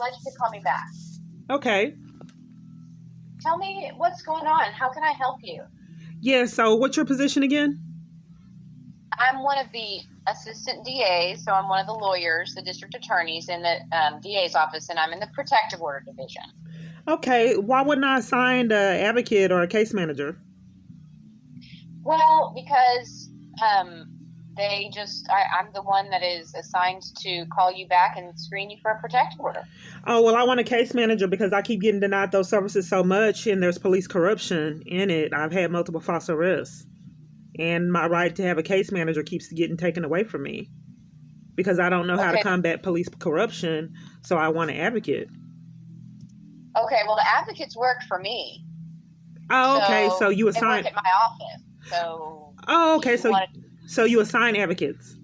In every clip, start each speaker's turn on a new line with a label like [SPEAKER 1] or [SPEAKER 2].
[SPEAKER 1] glad you could call me back.
[SPEAKER 2] Okay.
[SPEAKER 1] Tell me what's going on. How can I help you?
[SPEAKER 2] Yeah, so what's your position again?
[SPEAKER 1] I'm one of the assistant DAs, so I'm one of the lawyers, the district attorneys in the DA's office, and I'm in the protective order division.
[SPEAKER 2] Okay, why wouldn't I assign an advocate or a case manager?
[SPEAKER 1] Well, because I'm the one that is assigned to call you back and screen you for a protective order.
[SPEAKER 2] Oh, well, I want a case manager because I keep getting denied those services so much and there's police corruption in it. I've had multiple false arrests. And my right to have a case manager keeps getting taken away from me because I don't know how to combat police corruption, so I want an advocate.
[SPEAKER 1] Okay, well, the advocates work for me.
[SPEAKER 2] Oh, okay, so you assign...
[SPEAKER 1] They work at my office, so...
[SPEAKER 2] Oh, okay, so you assign advocates.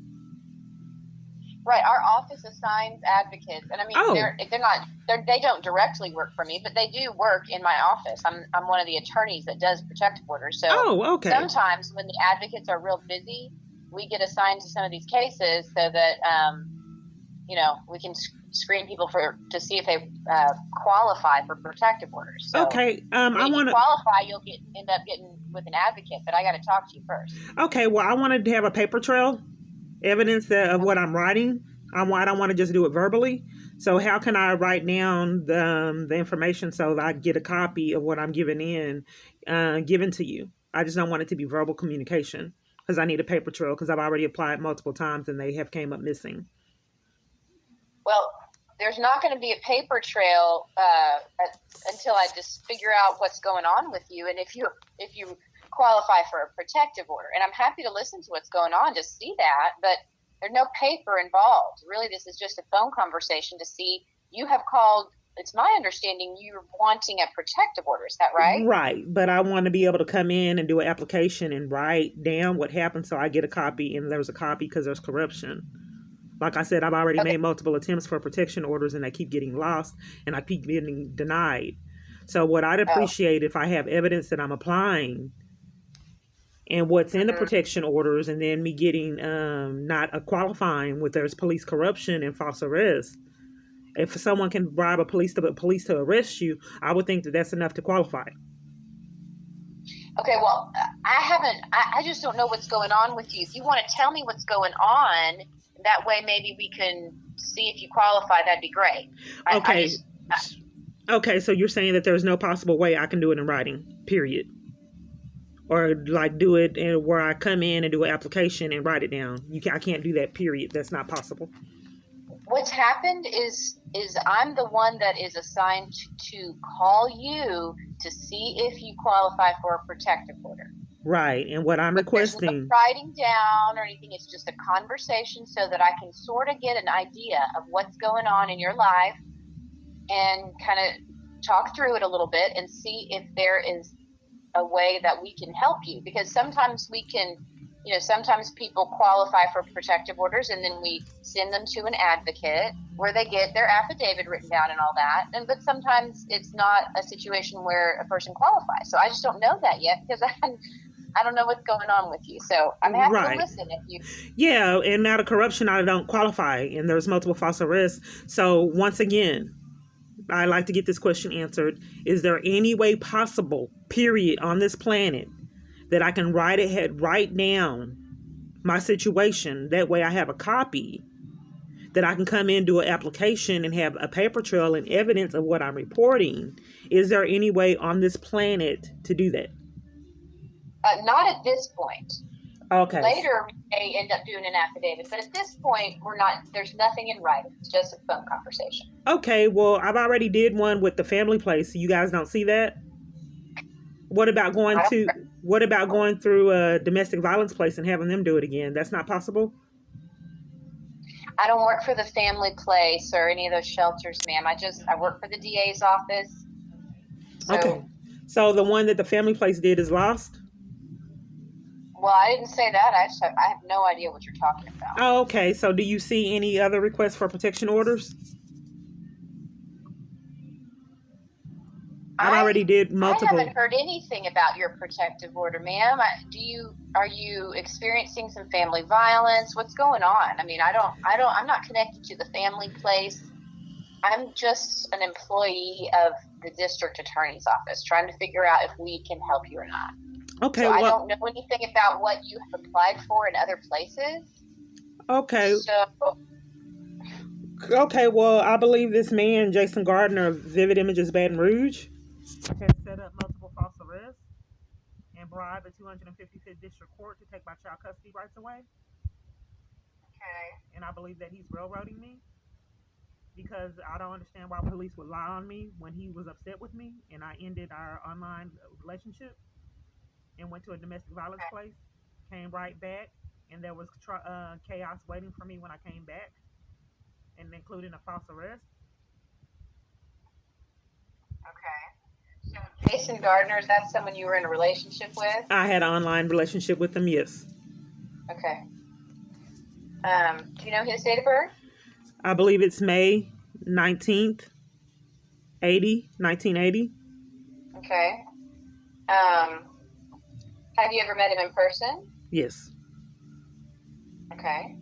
[SPEAKER 1] Right, our office assigns advocates, and I mean, they don't directly work for me, but they do work in my office. I'm one of the attorneys that does protective orders, so sometimes when the advocates are real busy, we get assigned to some of these cases so that we can screen people to see if they qualify for protective orders. So
[SPEAKER 2] okay,
[SPEAKER 1] I want to qualify. You'll end up getting with an advocate, but I got to talk to you first.
[SPEAKER 2] Okay, well, I wanted to have a paper trail. Evidence of what I'm writing. I don't want to just do it verbally. So how can I write down the information so that I get a copy of what I'm giving to you? I just don't want it to be verbal communication because I need a paper trail because I've already applied multiple times and they have came up missing.
[SPEAKER 1] Well, there's not going to be a paper trail until I just figure out what's going on with you and if you qualify for a protective order. And I'm happy to listen to what's going on to see that, but there's no paper involved. Really, this is just a phone conversation to see. You have called, it's my understanding, you're wanting a protective order. Is that right?
[SPEAKER 2] Right, but I want to be able to come in and do an application and write down what happened so I get a copy, and there's a copy because there's corruption. Like I said, I've already made multiple attempts for protection orders and I keep getting lost and I keep getting denied. So what I'd appreciate if I have evidence that I'm applying and what's in the protection orders, and then me getting not a qualifying with there's police corruption and false arrest. If someone can bribe a police to arrest you, I would think that that's enough to qualify.
[SPEAKER 1] Okay, well, I just don't know what's going on with you. If you want to tell me what's going on, that way maybe we can see if you qualify. That'd be great.
[SPEAKER 2] Okay. Okay, so you're saying that there's no possible way I can do it in writing, period. Or like do it where I come in and do an application and write it down. I can't do that, period. That's not possible.
[SPEAKER 1] What's happened is I'm the one that is assigned to call you to see if you qualify for a protective order.
[SPEAKER 2] Right, and what I'm requesting...
[SPEAKER 1] There's no writing down or anything. It's just a conversation so that I can sort of get an idea of what's going on in your life and kind of talk through it a little bit and see if there is a way that we can help you, because sometimes we can, sometimes people qualify for protective orders and then we send them to an advocate where they get their affidavit written down and all that. But sometimes it's not a situation where a person qualifies. So I just don't know that yet because I don't know what's going on with you. So I'm happy to listen if you...
[SPEAKER 2] Yeah, and out of corruption, I don't qualify and there's multiple false arrests. So once again, I'd like to get this question answered. Is there any way possible, period, on this planet that I can write down my situation? That way I have a copy that I can come in, do an application and have a paper trail and evidence of what I'm reporting. Is there any way on this planet to do that?
[SPEAKER 1] Not at this point.
[SPEAKER 2] Okay.
[SPEAKER 1] Later, we may end up doing an affidavit, but at this point, there's nothing in writing. It's just a phone conversation.
[SPEAKER 2] Okay, well, I've already did one with the family place. So you guys don't see that? What about going through a domestic violence place and having them do it again? That's not possible?
[SPEAKER 1] I don't work for the family place or any of those shelters, ma'am. I work for the DA's office.
[SPEAKER 2] Okay. So the one that the family place did is lost?
[SPEAKER 1] Well, I didn't say that. I have no idea what you're talking about.
[SPEAKER 2] Oh, okay. So do you see any other requests for protection orders? I already did multiple.
[SPEAKER 1] I haven't heard anything about your protective order, ma'am. Are you experiencing some family violence? What's going on? I mean, I'm not connected to the family place. I'm just an employee of the district attorney's office trying to figure out if we can help you or not.
[SPEAKER 2] Okay,
[SPEAKER 1] so I don't know anything about what you have applied for in other places.
[SPEAKER 2] Okay.
[SPEAKER 1] So,
[SPEAKER 2] Okay, well, I believe this man, Jason Gardner of Vivid Images Baton Rouge, has set up multiple false arrests and bribed the 255th District Court to take my child custody rights away.
[SPEAKER 1] okay.
[SPEAKER 2] And I believe that he's railroading me because I don't understand why police would lie on me when he was upset with me and I ended our online relationship and went to a domestic violence place, came right back, and there was chaos waiting for me when I came back, and including a false arrest.
[SPEAKER 1] Okay. So Jason Gardner, is that someone you were in a relationship with?
[SPEAKER 2] I had an online relationship with him, yes.
[SPEAKER 1] Okay. Do you know his date of birth?
[SPEAKER 2] I believe it's May 19th, 1980.
[SPEAKER 1] Okay. Have you ever met him in person?
[SPEAKER 2] Yes.
[SPEAKER 1] Okay.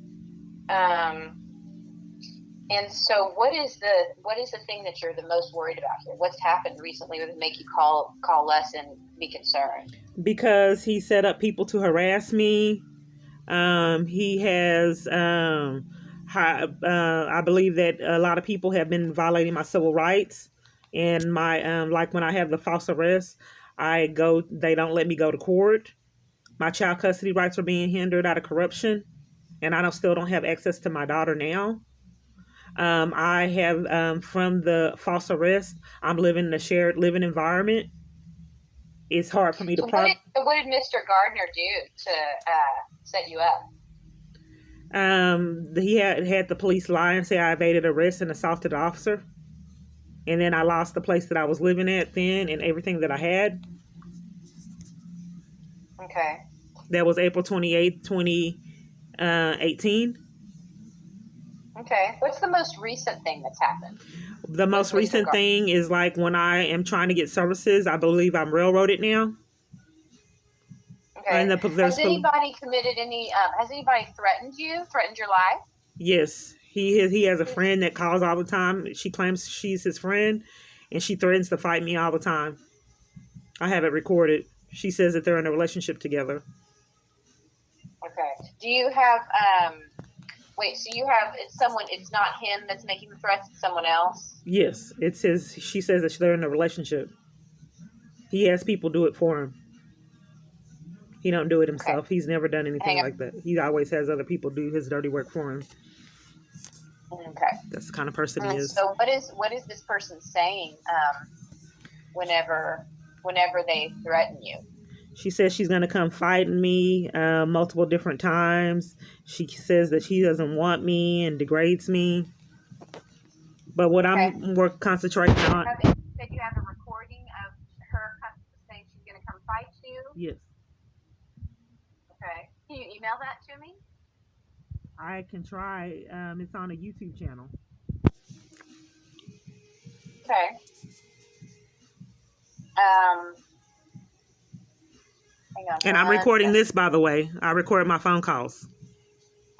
[SPEAKER 1] And so what is the thing that you're the most worried about here? What's happened recently that would make you call us and be concerned?
[SPEAKER 2] Because he set up people to harass me. He has, I believe that a lot of people have been violating my civil rights. And my, like when I have the false arrest, they don't let me go to court. My child custody rights are being hindered out of corruption. And I still don't have access to my daughter now. I have, from the false arrest, I'm living in a shared living environment. It's hard for me to
[SPEAKER 1] what did Mr. Gardner do to set you up?
[SPEAKER 2] He had the police lie and say I evaded arrest and assaulted an officer. And then I lost the place that I was living at then and everything that I had.
[SPEAKER 1] Okay.
[SPEAKER 2] That was April 28th, 2018.
[SPEAKER 1] Okay. What's the most recent thing that's happened?
[SPEAKER 2] The most recent thing is like when I am trying to get services, I believe I'm railroaded now.
[SPEAKER 1] Okay. Has anybody threatened you, threatened your life?
[SPEAKER 2] Yes. He has a friend that calls all the time. She claims she's his friend and she threatens to fight me all the time. I have it recorded. She says that they're in a relationship together.
[SPEAKER 1] Okay. Do you have it's not him that's making the threats, it's someone else?
[SPEAKER 2] Yes, it's his. She says that they're in a relationship. He has people do it for him. He don't do it himself. Okay. He's never done anything like that. He always has other people do his dirty work for him.
[SPEAKER 1] Okay.
[SPEAKER 2] That's the kind of person he is.
[SPEAKER 1] So what is this person saying whenever they threaten you?
[SPEAKER 2] She says she's going to come fight me multiple different times. She says that she doesn't want me and degrades me. But what I'm more concentrating on...
[SPEAKER 1] You said you have a recording of her saying she's going to come fight you?
[SPEAKER 2] Yes.
[SPEAKER 1] Okay. Can you email that to me?
[SPEAKER 2] I can try. It's on a YouTube channel.
[SPEAKER 1] Okay. Hang on.
[SPEAKER 2] And I'm recording this, by the way. I record my phone calls.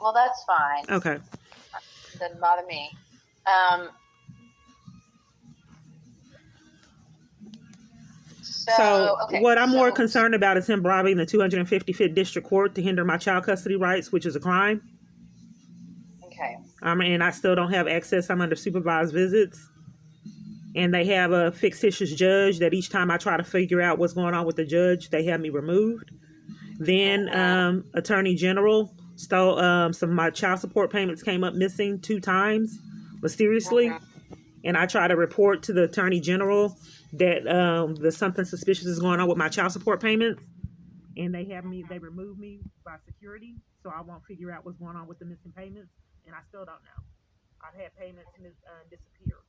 [SPEAKER 1] Well, that's fine.
[SPEAKER 2] Okay.
[SPEAKER 1] Doesn't bother me.
[SPEAKER 2] What I'm more concerned about is him bribing the 255th District Court to hinder my child custody rights, which is a crime.
[SPEAKER 1] Okay.
[SPEAKER 2] And I still don't have access. I'm under supervised visits. And they have a fictitious judge that each time I try to figure out what's going on with the judge, they have me removed. Then Attorney General stole some of my child support payments came up missing 2 times, mysteriously. And I try to report to the Attorney General that there's something suspicious is going on with my child support payments. And they remove me by security, so I won't figure out what's going on with the missing payments. And I still don't know. I've had payments disappear.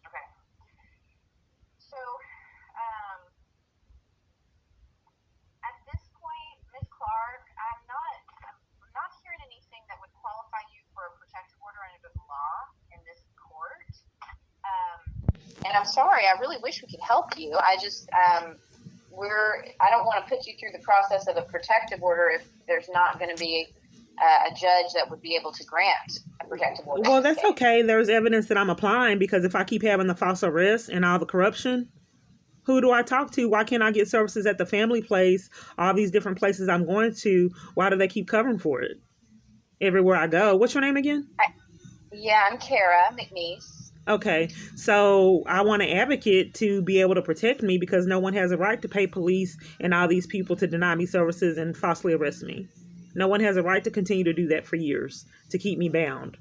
[SPEAKER 1] Okay. So, at this point, Ms. Clark, I'm not hearing anything that would qualify you for a protective order under the law in this court. And I'm sorry, I really wish we could help you. I just, I don't want to put you through the process of a protective order if there's not going to be a judge that would be able to grant a protective order.
[SPEAKER 2] Well, that's okay. There's evidence that I'm applying, because if I keep having the false arrest and all the corruption, who do I talk to? Why can't I get services at the family place? All these different places I'm going to, why do they keep covering for it everywhere I go? What's your name again?
[SPEAKER 1] I'm Cara McNeese.
[SPEAKER 2] Okay, so I want an advocate to be able to protect me, because no one has a right to pay police and all these people to deny me services and falsely arrest me. No one has a right to continue to do that for years, to keep me bound.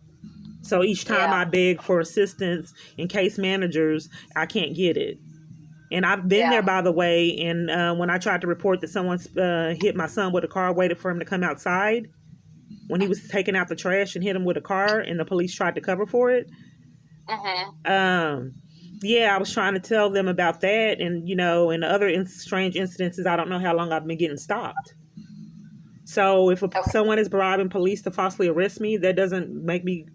[SPEAKER 2] So each time I beg for assistance and case managers, I can't get it. And I've been there, by the way, and when I tried to report that someone hit my son with a car, waited for him to come outside when he was taking out the trash and hit him with a car, and the police tried to cover for it. I was trying to tell them about that, and and other strange incidences. I don't know how long I've been getting stopped. So if someone is bribing police to falsely arrest me, that doesn't make me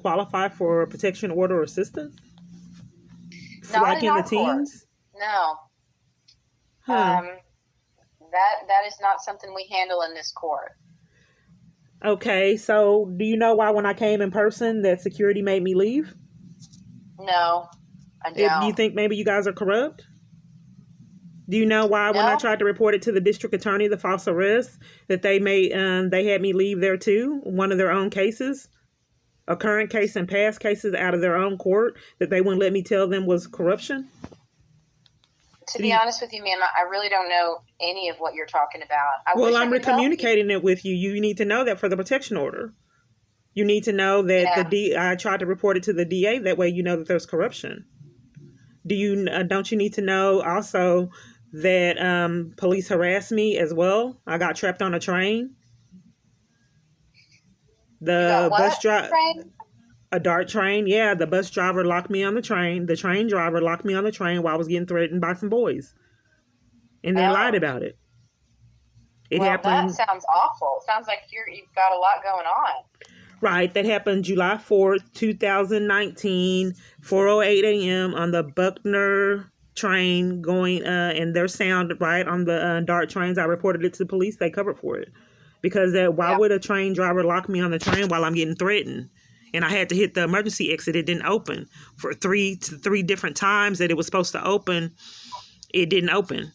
[SPEAKER 2] qualify for a protection order or assistance?
[SPEAKER 1] Not in our court. No. That is not something we handle in this court.
[SPEAKER 2] Okay, so do you know why when I came in person that security made me leave?
[SPEAKER 1] No, I don't.
[SPEAKER 2] Do you think maybe you guys are corrupt? Do you know why when I tried to report it to the district attorney, the false arrest, that they had me leave there too, one of their own cases, a current case and past cases out of their own court, that they wouldn't let me tell them was corruption?
[SPEAKER 1] To be honest with you, ma'am, I really don't know any of what you're talking about.
[SPEAKER 2] I'm communicating it with you. You need to know that for the protection order. You need to know that I tried to report it to the DA. That way you know that there's corruption. Don't you need to know also that police harassed me as well? I got trapped on a train. The bus driver, a DART train. Yeah, the bus driver locked me on the train. The train driver locked me on the train while I was getting threatened by some boys, and then lied about it. It happened.
[SPEAKER 1] That sounds awful. Sounds like you've got a lot going on.
[SPEAKER 2] Right, that happened July 4th, 2019, 4:08 a.m. on the Buckner train going, and their sound right on the DART trains. I reported it to the police. They covered for it. Because why would a train driver lock me on the train while I'm getting threatened? And I had to hit the emergency exit. It didn't open. For three different times that it was supposed to open, it didn't open.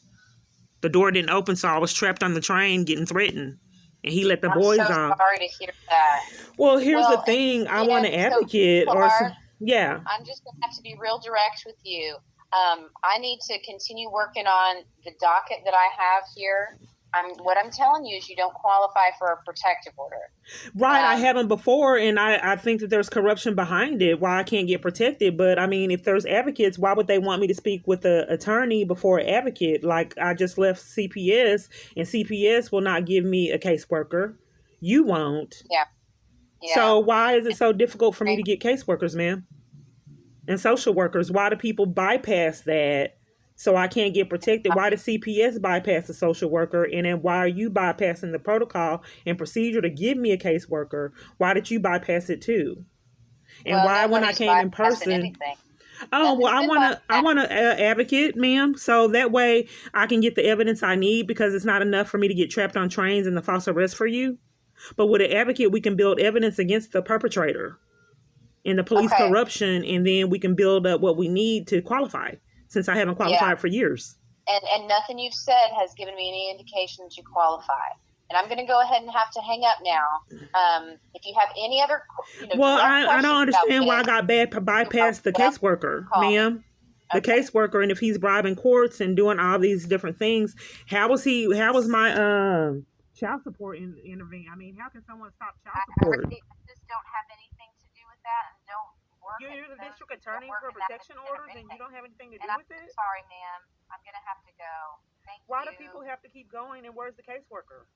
[SPEAKER 2] The door didn't open, so I was trapped on the train getting threatened. And he let the boys off.
[SPEAKER 1] I'm so sorry to hear that.
[SPEAKER 2] Well, here's the thing. I want an advocate. I'm
[SPEAKER 1] just going to have to be real direct with you. I need to continue working on the docket that I have here. What I'm telling you is you don't qualify for a protective order.
[SPEAKER 2] Right, I haven't before, and I think that there's corruption behind it, why I can't get protected. But, I mean, if there's advocates, why would they want me to speak with an attorney before an advocate? Like, I just left CPS, and CPS will not give me a caseworker. You won't.
[SPEAKER 1] Yeah.
[SPEAKER 2] So why is it so difficult for me to get caseworkers, ma'am? And social workers, why do people bypass that? So I can't get protected. Why does CPS bypass the social worker? And then why are you bypassing the protocol and procedure to give me a caseworker? Why did you bypass it too? And why, when I came in person? I want an advocate, ma'am. So that way I can get the evidence I need, because it's not enough for me to get trapped on trains and the false arrest for you. But with an advocate, we can build evidence against the perpetrator and the police corruption, and then we can build up what we need to qualify. Since I haven't qualified for years.
[SPEAKER 1] And nothing you've said has given me any indication that you qualify. And I'm going to go ahead and have to hang up now. If you have any other
[SPEAKER 2] I don't understand why I got bypassed the caseworker, ma'am. The caseworker, and if he's bribing courts and doing all these different things, how was my child support intervene? I mean, how can someone stop child support?
[SPEAKER 1] I just don't have anything to do with that, and don't.
[SPEAKER 2] You're the district attorney for protection orders, and you don't have anything to do with it?
[SPEAKER 1] Sorry, ma'am. I'm going to have to go. Thank you.
[SPEAKER 2] Why do people have to keep going, and where's the caseworker?